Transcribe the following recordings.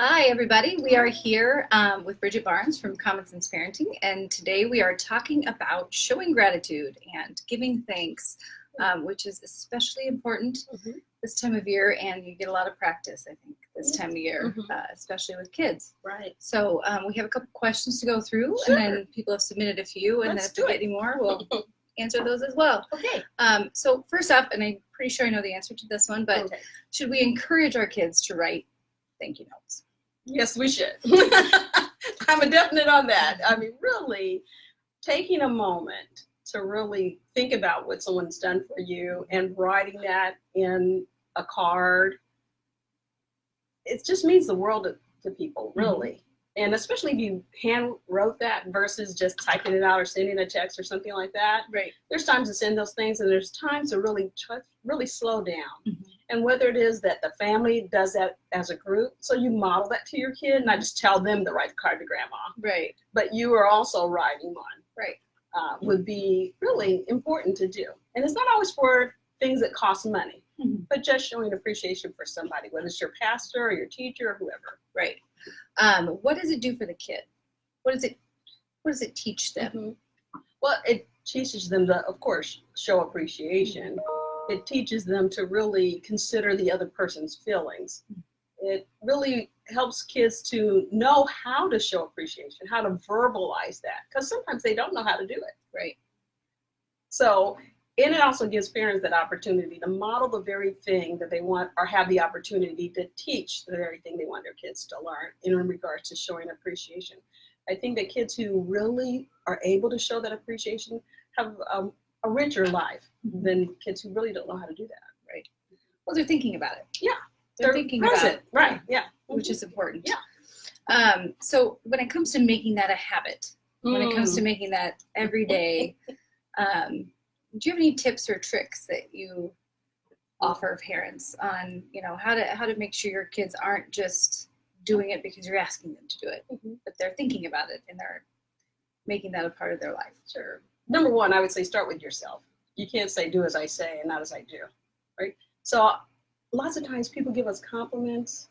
Hi, everybody. We are here with Bridget Barnes from Common Sense Parenting, and today we are talking about showing gratitude and giving thanks, which is especially important this time of year, and you get a lot of practice, I think, this time of year, especially with kids. Right. So we have a couple questions to go through, Sure. and then people have submitted a few, and Let's then if we do get any more, we'll answer those as well. Okay. So first up, and I'm pretty sure I know the answer to this one, but Okay. should we encourage our kids to write thank you notes? Yes, we should. I'm a definite on that. I mean, really taking a moment to really think about what someone's done for you and writing that in a card, it just means the world to people, really. And especially if you hand wrote that versus just typing it out or sending a text or something like that. Right. There's times to send those things, and there's times to really slow down. And whether it is that the family does that as a group, so you model that to your kid, not just tell them to write the card to grandma, Right. but you are also writing one, Right. would be really important to do. And it's not always for things that cost money, but just showing appreciation for somebody, whether it's your pastor or your teacher or whoever. Right. What does it do for the kid? What does it teach them? Well, it teaches them to, of course, show appreciation. It teaches them to really consider the other person's feelings. It really helps kids to know how to show appreciation, how to verbalize that, because sometimes they don't know how to do it. Right. So, and it also gives parents that opportunity to model the very thing that they want, or have the opportunity to teach the very thing they want their kids to learn in regards to showing appreciation. I think that kids who really are able to show that appreciation have a richer life than kids who really don't know how to do that. Right. Well, they're thinking about it. Yeah. They're thinking present. about it. Right. Yeah. Which is important. Yeah. So when it comes to making that a habit, when it comes to making that every day, do you have any tips or tricks that you offer parents on, how to make sure your kids aren't just doing it because you're asking them to do it, but they're thinking about it and they're making that a part of their life? Sure. Number one, I would say start with yourself. You can't say do as I say and not as I do, right? So lots of times people give us compliments,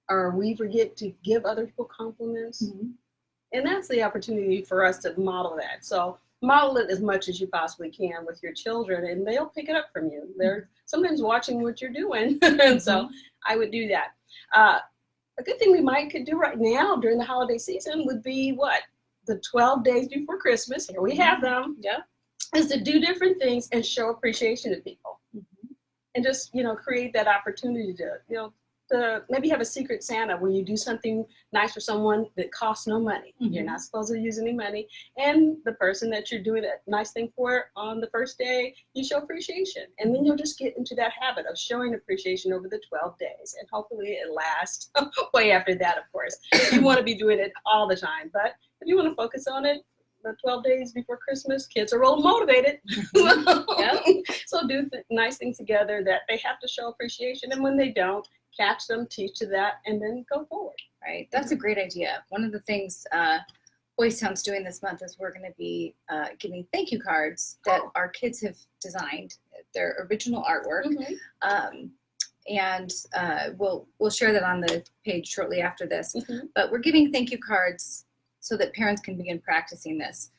or we forget to give other people compliments. And that's the opportunity for us to model that. So model it as much as you possibly can with your children, and they'll pick it up from you. They're sometimes watching what you're doing. And so I would do that. A good thing we could do right now during the holiday season would be what? The 12 days before Christmas, here we have them, is to do different things and show appreciation to people. And just, create that opportunity to maybe have a secret Santa where you do something nice for someone that costs no money. You're not supposed to use any money. And the person that you're doing that nice thing for on the first day, you show appreciation. And then you'll just get into that habit of showing appreciation over the 12 days. And hopefully it lasts way after that, of course. You want to be doing it all the time. But if you want to focus on it, the 12 days before Christmas, kids are real motivated. So do nice things together that they have to show appreciation. And when they don't, catch them, teach to that, and then go forward. Right. That's a great idea. One of the things Boys Town's doing this month is we're going to be giving thank you cards that our kids have designed, their original artwork. And we'll share that on the page shortly after this. But we're giving thank you cards so that parents can begin practicing this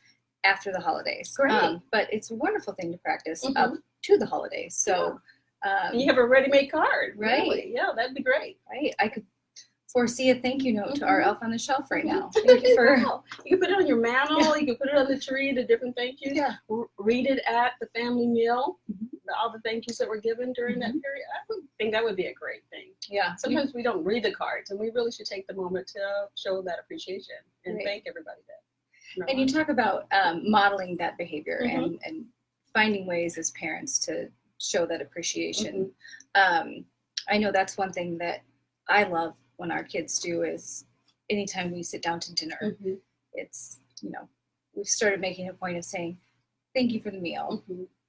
after the holidays. Great. But it's a wonderful thing to practice up to the holidays. So you have a ready-made card, right? Really. Yeah, that'd be great. Right. I could foresee a thank you note to our elf on the shelf right now. Thank you for. You can put it on your mantle. You can put it on the tree. The different thank yous. Read it at the family meal. All the thank yous that were given during that period. I would think that would be a great thing. Yeah. Sometimes we don't read the cards, and we really should take the moment to show that appreciation and thank everybody that. And you talk about modeling that behavior and finding ways as parents to show that appreciation. I know that's one thing that I love when our kids do is anytime we sit down to dinner, it's, we've started making a point of saying, thank you for the meal.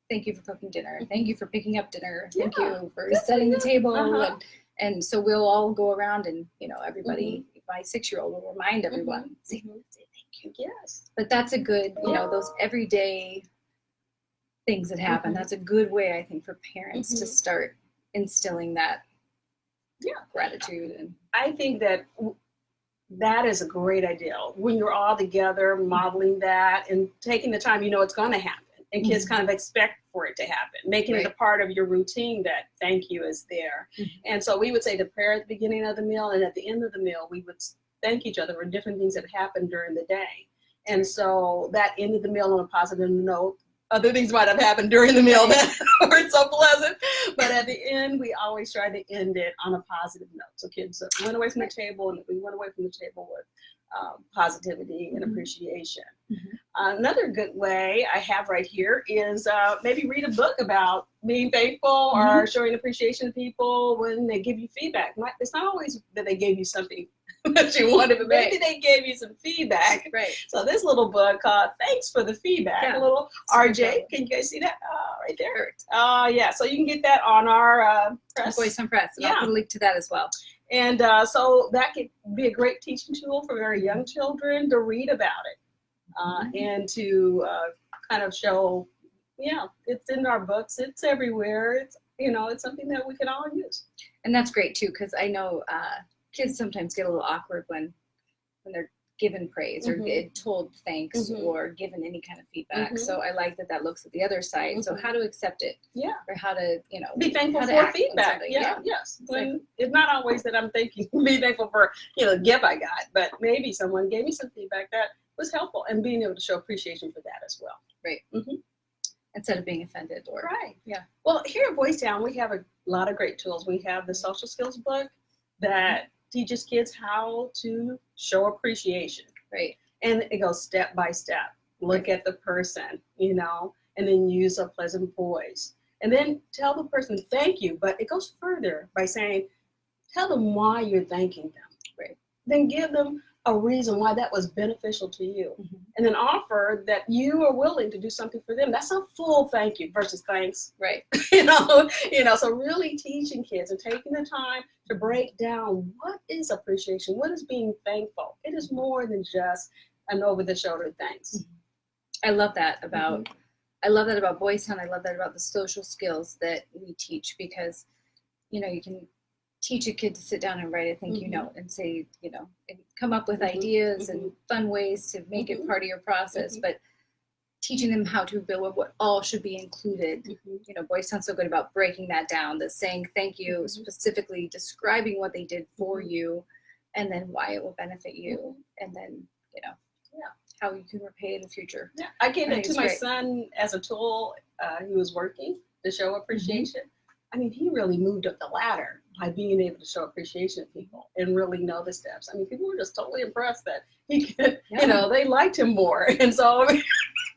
Thank you for cooking dinner. Thank you for picking up dinner. Thank you for setting the table. And so we'll all go around and, everybody, my 6-year-old will remind everyone, say thank you. Yes. But that's a good, those everyday things that happen. That's a good way, I think, for parents to start instilling that gratitude. And I think that That is a great idea. When you're all together, modeling that and taking the time, it's going to happen. And kids kind of expect for it to happen, making it a part of your routine that thank you is there. And so we would say the prayer at the beginning of the meal, and at the end of the meal, we would thank each other for different things that happened during the day. And so that ended the meal on a positive note. Other things might have happened during the meal that weren't so pleasant, but at the end, we always try to end it on a positive note. So kids went away from the table, and we went away from the table with positivity and appreciation. Another good way I have right here is maybe read a book about being thankful or showing appreciation to people when they give you feedback. It's not always that they gave you something that you wanted, but maybe they gave you some feedback. So this little book called Thanks for the Feedback, a little RJ. Can you guys see that? Right there. Yeah, so you can get that on our press. Voice on Press. I'll put a link to that as well. And so that could be a great teaching tool for very young children to read about it and to kind of show, it's in our books, it's everywhere. It's, it's something that we can all use. And that's great too, because I know kids sometimes get a little awkward when they're given praise or get told thanks or given any kind of feedback. So I like that looks at the other side. So how to accept it, or how to be thankful for feedback. Yes. When it's not always that I'm be thankful for the gift I got, but maybe someone gave me some feedback that was helpful, and being able to show appreciation for that as well. Instead of being offended or Well, here at Boys Town, we have a lot of great tools. We have the social skills book that teaches kids how to show appreciation. And it goes step by step. Look at the person, and then use a pleasant voice. And then tell the person thank you, but it goes further by saying, tell them why you're thanking them. Then give them a reason why that was beneficial to you. And then offer that you are willing to do something for them. That's a full thank you versus thanks. So really teaching kids and taking the time to break down what is appreciation, what is being thankful. It is more than just an over-the-shoulder thanks. I love that about Boys Town. I love that about the social skills that we teach, because you can teach a kid to sit down and write a thank you note and say, and come up with ideas and fun ways to make it part of your process, but teaching them how to build what all should be included. Boys Town's so good about breaking that down, the saying thank you, specifically describing what they did for you, and then why it will benefit you, and then, how you can repay in the future. I gave it to my son as a tool. He was working to show appreciation. I mean, he really moved up the ladder by being able to show appreciation to people and really know the steps. I mean, people were just totally impressed that he could, they liked him more. And so,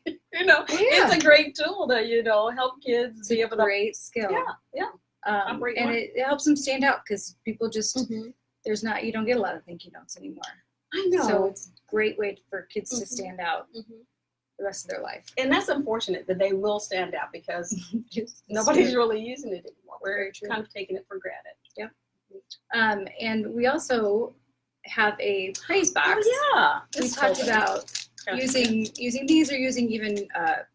it's a great tool to, help kids be able to. Great skill. And it helps them stand out, because people just, you don't get a lot of thank you notes anymore. I know. So it's a great way for kids to stand out the rest of their life. And that's unfortunate that they will stand out, because nobody's really using it anymore. We're kind of taking it for granted. And we also have a praise box. We talked about using these, or using even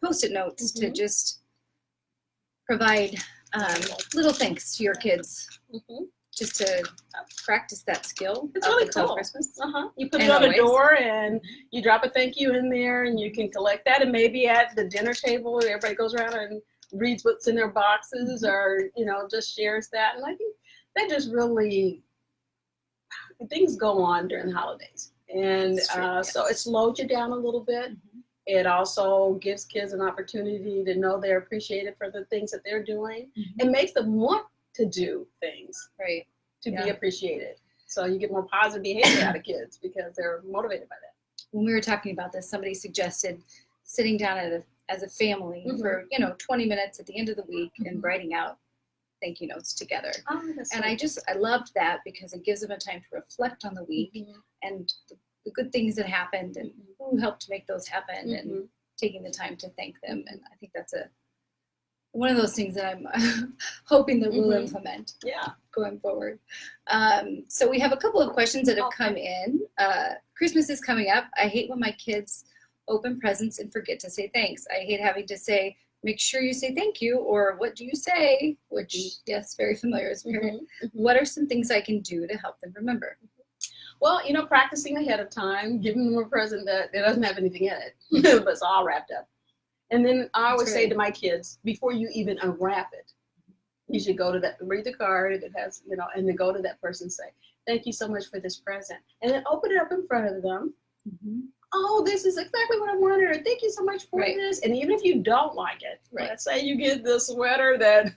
Post-it notes to just provide little thanks to your kids. Just to practice that skill. It's really cool. Christmas. You put it on the door, and you drop a thank you in there, and you can collect that. And maybe at the dinner table, everybody goes around and reads what's in their boxes, or just shares that. And I think that just really, things go on during the holidays, and so it slows you down a little bit. It also gives kids an opportunity to know they're appreciated for the things that they're doing. It makes them want to do things to be appreciated. So you get more positive behavior out of kids because they're motivated by that. When we were talking about this, somebody suggested sitting down as a family for 20 minutes at the end of the week and writing out thank you notes together. And I loved that, because it gives them a time to reflect on the week and the good things that happened and who helped make those happen, and taking the time to thank them. And I think that's one of those things that I'm hoping that we'll implement going forward. So we have a couple of questions that have come in. Christmas is coming up. I hate when my kids open presents and forget to say thanks. I hate having to say, make sure you say thank you, or what do you say? Which, yes, very familiar as a parent. What are some things I can do to help them remember? Well, practicing ahead of time, giving them a present that it doesn't have anything in it, but it's all wrapped up. And then I always say to my kids, before you even unwrap it, you should go to that, read the card that has, and then go to that person and say, thank you so much for this present. And then open it up in front of them. Mm-hmm. Oh, this is exactly what I wanted, or thank you so much for this. And even if you don't like it, let's say you get the sweater that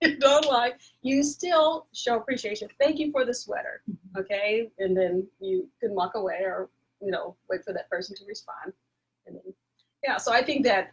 you don't like, you still show appreciation. Thank you for the sweater, okay? And then you can walk away or, wait for that person to respond. And then, yeah, so I think that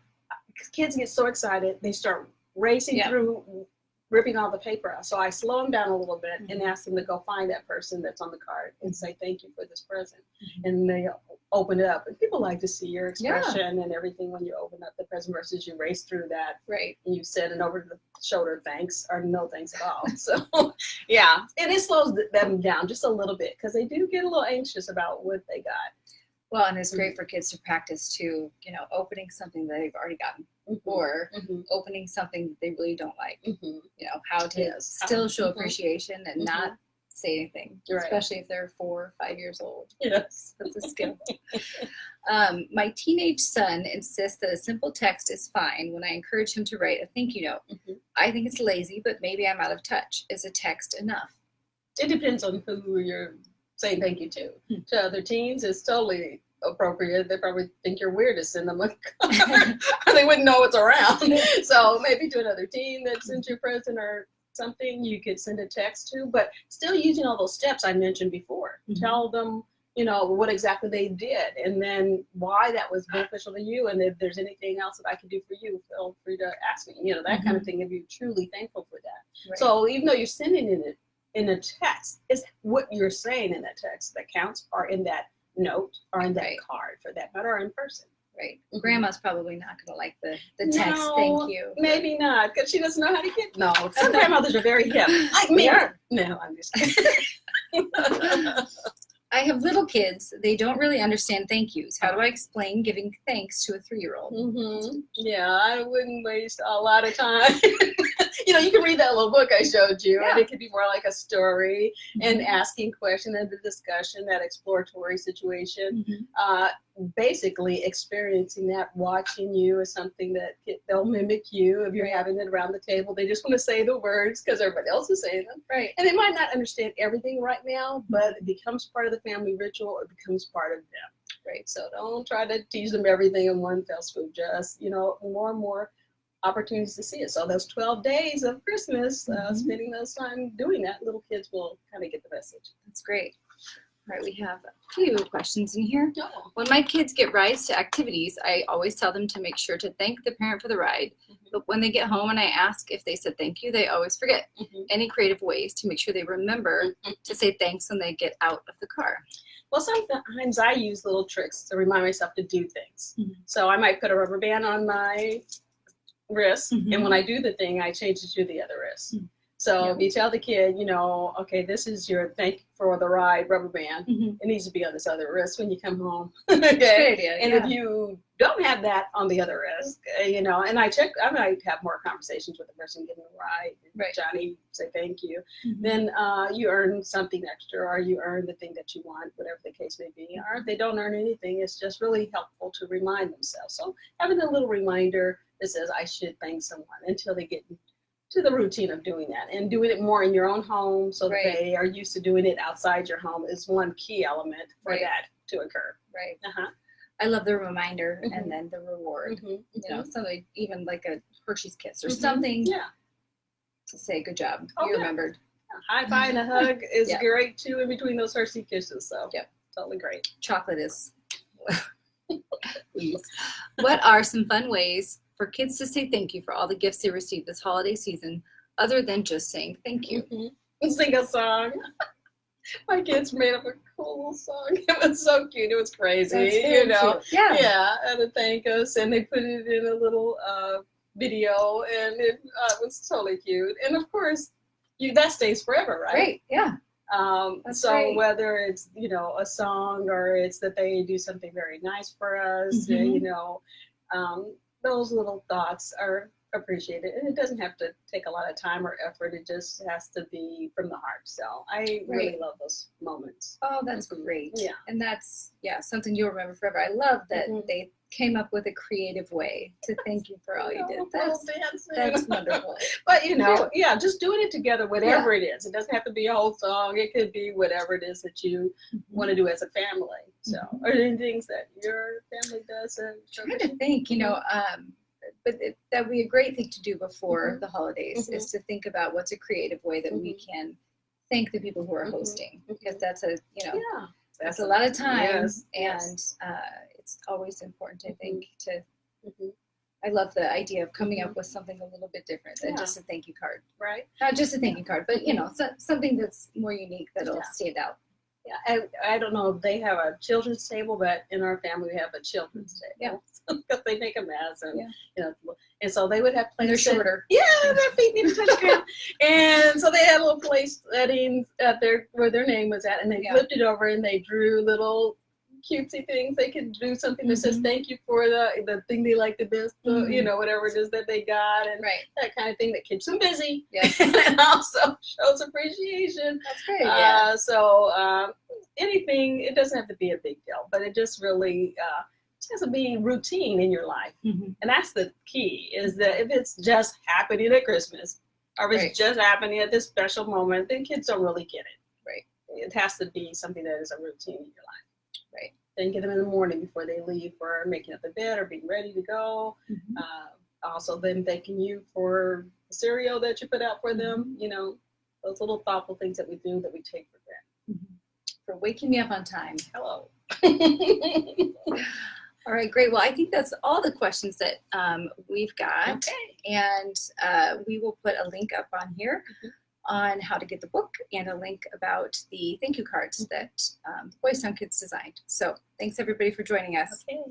kids get so excited, they start racing through, ripping all the paper out. So I slow them down a little bit and ask them to go find that person that's on the card and say, thank you for this present. And they open it up. And people like to see your expression and everything when you open up the present versus you race through that. Right. And you send it over to the shoulder, thanks, or no thanks at all. So, yeah. And it slows them down just a little bit because they do get a little anxious about what they got. Well, and it's great for kids to practice too, opening something that they've already gotten or opening something that they really don't like, how to still show appreciation and not say anything, especially if they're 4 or 5 years old. Yes. That's a skill. My teenage son insists that a simple text is fine when I encourage him to write a thank you note. I think it's lazy, but maybe I'm out of touch. Is a text enough? It depends on who you're saying thank you to. To other teens, it's totally appropriate. They probably think you're weird to send them a card, or they wouldn't know it's around. So maybe to another teen that sent you a present or something, you could send a text to, but still using all those steps I mentioned before. Tell them, what exactly they did, and then why that was beneficial to you, and if there's anything else that I can do for you, feel free to ask me. That kind of thing. If you're truly thankful for that. So even though you're sending it in a text, it's what you're saying in that text that counts, or in that note, or in that card for that matter, or in person. Right. Grandma's probably not going to like the text, thank you. Maybe not, because she doesn't know how to get, some grandmothers are very hip. Like me. No, I'm just kidding. I have little kids. They don't really understand thank yous. How do I explain giving thanks to a 3-year-old? Yeah, I wouldn't waste a lot of time. You can read that little book I showed you, and it could be more like a story and asking questions and the discussion, that exploratory situation. Basically experiencing that, watching you is something that they'll mimic you if you're having it around the table. They just want to say the words because everybody else is saying them. Right. And they might not understand everything right now, but it becomes part of the family ritual. It becomes part of them. Right. So don't try to teach them everything in one fell swoop. Just, more and more opportunities to see it. So those 12 days of Christmas, spending those time doing that, little kids will kind of get the message. That's great. All right, we have a few questions in here. When my kids get rides to activities, I always tell them to make sure to thank the parent for the ride. But when they get home and I ask if they said thank you, they always forget. Any creative ways to make sure they remember to say thanks when they get out of the car? Well, sometimes I use little tricks to remind myself to do things. So I might put a rubber band on my wrist, and when I do the thing, I change it to the other wrist. So if you tell the kid, okay, this is your thank for the ride rubber band. It needs to be on this other wrist when you come home. Okay. And if you don't have that on the other wrist, and I might have more conversations with the person getting the ride. Right. Johnny, say thank you. Then you earn something extra, or you earn the thing that you want, whatever the case may be. Or if they don't earn anything, it's just really helpful to remind themselves. So having a little reminder that says I should thank someone until they get to the routine of doing that, and doing it more in your own home so that they are used to doing it outside your home is one key element for that to occur. Right. I love the reminder and then the reward. Something even like a Hershey's Kiss or something to say good job. You remembered. High five and a hug is great too in between those Hershey Kisses. So totally great. Chocolate is. Please. What are some fun ways for kids to say thank you for all the gifts they received this holiday season, other than just saying thank you? Sing a song. My kids made up a cool song. It was so cute. It was crazy, Cute. Yeah, and to thank us, and they put it in a little video, and it was totally cute. And of course, that stays forever, right? Right. Yeah. So great. Whether it's a song, or it's that they do something very nice for us, those little thoughts are appreciate it. And it doesn't have to take a lot of time or effort. It just has to be from the heart. So I really love those moments. Oh, that's great. Yeah. And that's, something you'll remember forever. I love that they came up with a creative way to thank you for all you did. That's wonderful. But, just doing it together, whatever it is. It doesn't have to be a whole song. It could be whatever it is that you want to do as a family. So, are there any things that your family does? I'm trying to think, but that would be a great thing to do before the holidays is to think about what's a creative way that we can thank the people who are hosting, because that's that's a lot of time, and it's always important, I think, to. I love the idea of coming up with something a little bit different than just a thank you card, right? Not just a thank you card, but something that's more unique that'll stand out. Yeah, I don't know if they have a children's table, but in our family we have a children's table. Because they make a mess, and and so they would have plates. They're shorter. Their feet need to touch the ground. And so they had little place settings at where their name was at, and they flipped it over and they drew little cutesy things. They could do something that says thank you for the thing they like the best, whatever it is that they got, and that kind of thing that keeps them busy. And also shows appreciation. That's great. So anything, it doesn't have to be a big deal, but it just really has to be routine in your life. And that's the key, is that if it's just happening at Christmas, or if it's just happening at this special moment, then kids don't really get it. Right. It has to be something that is a routine in your life. Right. Then get them in the morning before they leave for making up the bed or being ready to go. Also them thanking you for the cereal that you put out for them. Those little thoughtful things that we do that we take for granted. For waking me up on time. Hello. All right, great. Well, I think that's all the questions that we've got. Okay. And we will put a link up on here on how to get the book, and a link about the thank you cards that Boys Town Kids designed. So thanks everybody for joining us. Okay.